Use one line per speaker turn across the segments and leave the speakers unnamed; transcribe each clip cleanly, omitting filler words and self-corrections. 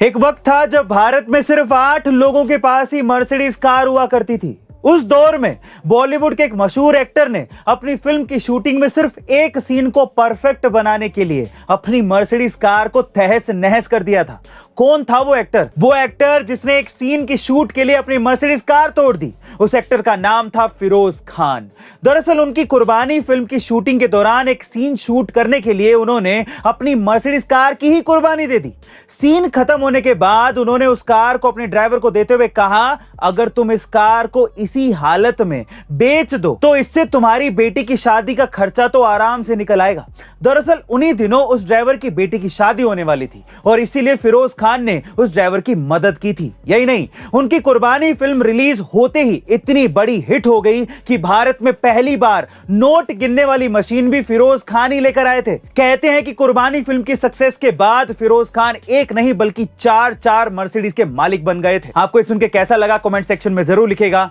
एक वक्त था जब भारत में सिर्फ 8 लोगों के पास ही मर्सिडीज कार हुआ करती थी। उस दौर में बॉलीवुड के एक मशहूर एक्टर ने अपनी फिल्म की शूटिंग में सिर्फ एक सीन को परफेक्ट बनाने के लिए अपनी मर्सिडीज कार को तहस नहस कर दिया था। कौन था वो एक्टर? वो एक्टर जिसने एक सीन की शूट के लिए अपनी मर्सिडीज कार तोड़ दी। उस एक्टर का नाम था फिरोज खान। दरअसल उनकी कुर्बानी फिल्म की शूटिंग के दौरान एक सीन शूट करने के लिए उन्होंने अपनी मर्सिडीज कार की ही कुर्बानी दे दी। सीन खत्म होने के बाद उन्होंने उस कार को अपने ड्राइवर को देते हुए कहा, अगर तुम इस कार को इसी हालत में बेच दो तो इससे तुम्हारी बेटी की शादी का खर्चा तो आराम से निकल आएगा। दरअसल उन्हीं दिनों उस ड्राइवर की बेटी की शादी होने वाली थी और इसीलिए फिरोज खान ने उस ड्राइवर की मदद की थी। यही नहीं, उनकी कुर्बानी फिल्म रिलीज होते ही इतनी बड़ी हिट हो गई कि भारत में पहली बार नोट गिनने वाली मशीन भी फिरोज खान ही लेकर आए थे। कहते हैं कि कुर्बानी फिल्म की सक्सेस के बाद फिरोज खान एक नहीं बल्कि चार मर्सिडीज के मालिक बन गए थे। आपको सुन के कैसा लगा कमेंट सेक्शन में जरूर लिखिएगा।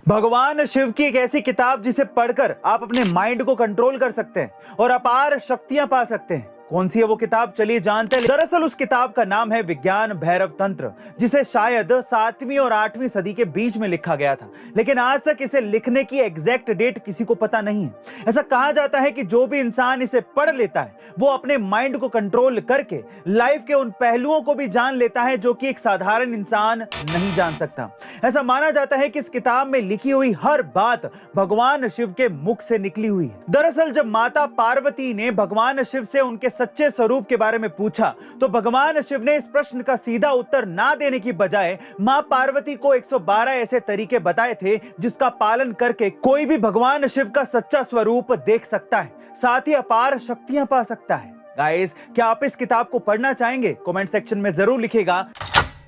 भगवान शिव की एक ऐसी किताब जिसे पढ़कर आप अपने माइंड को कंट्रोल कर सकते हैं और अपार शक्तियां पा सकते हैं। कौन सी है वो किताब, चलिए जानते हैं। दरअसल उस किताब का नाम है विज्ञान भैरव तंत्र, जिसे शायद 7वीं और 8वीं सदी के बीच में लिखा गया था, लेकिन आज तक इसे लिखने की एग्जैक्ट डेट किसी को पता नहीं है। ऐसा कहा जाता है कि जो भी इंसान इसे पढ़ लेता है वो अपने माइंड को कंट्रोल करके लाइफ के उन पहलुओं को भी जान लेता है जो कि एक साधारण इंसान नहीं जान सकता। ऐसा माना जाता है कि इस किताब में लिखी हुई हर बात भगवान शिव के मुख से निकली हुई है। दरअसल जब माता पार्वती ने भगवान शिव से उनके सच्चे स्वरूप के बारे में पूछा तो भगवान शिव ने इस प्रश्न का सीधा उत्तर ना देने की बजाय मां पार्वती को 112 ऐसे तरीके बताए थे जिसका पालन करके कोई भी भगवान शिव का सच्चा स्वरूप देख सकता है, साथ ही अपार शक्तियां पा सकता है। गाइस, क्या आप इस किताब को पढ़ना चाहेंगे? कमेंट सेक्शन में जरूर लिखिएगा।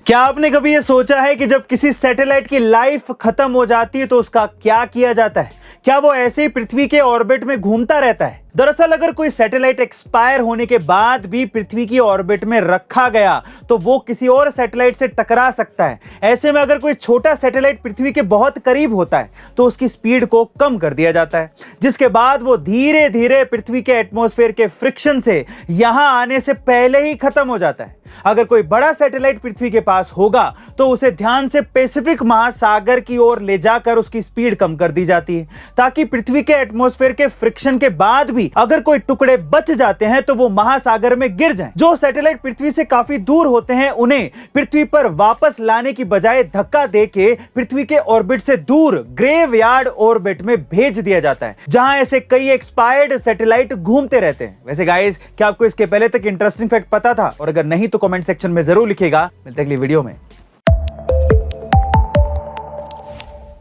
क्या आपने कभी यह सोचा है कि जब किसी सैटेलाइट की लाइफ खत्म हो जाती है तो उसका क्या किया जाता है? क्या वो ऐसे ही पृथ्वी के ऑर्बिट में घूमता रहता है? दरअसल अगर कोई सैटेलाइट एक्सपायर होने के बाद भी पृथ्वी की ऑर्बिट में रखा गया तो वो किसी और सैटेलाइट से टकरा सकता है। ऐसे में अगर कोई छोटा सैटेलाइट पृथ्वी के बहुत करीब होता है तो उसकी स्पीड को कम कर दिया जाता है, जिसके बाद वो धीरे धीरे पृथ्वी के एटमॉस्फेयर के फ्रिक्शन से यहां आने से पहले ही खत्म हो जाता है। अगर कोई बड़ा सैटेलाइट पृथ्वी के पास होगा तो उसे ध्यान से पैसिफिक महासागर की ओर ले जाकर उसकी स्पीड कम कर दी जाती है, ताकि पृथ्वी के एटमॉस्फेयर के फ्रिक्शन के बाद भी अगर कोई टुकड़े बच जाते हैं तो वो महासागर में गिर जाएं। जो सैटेलाइट पृथ्वी से काफी दूर होते हैं उन्हें पृथ्वी पर वापस लाने की बजाय धक्का देके पृथ्वी के ऑर्बिट से दूर ग्रेवयार्ड ऑर्बिट में भेज दिया जाता है, जहां ऐसे कई एक्सपायर्ड सैटेलाइट घूमते रहते हैं। वैसे गाइस, क्या आपको इसके पहले तक इंटरेस्टिंग फैक्ट पता था? और अगर नहीं तो कमेंट सेक्शन में जरूर लिखिएगा। मिलते हैं अगली वीडियो में।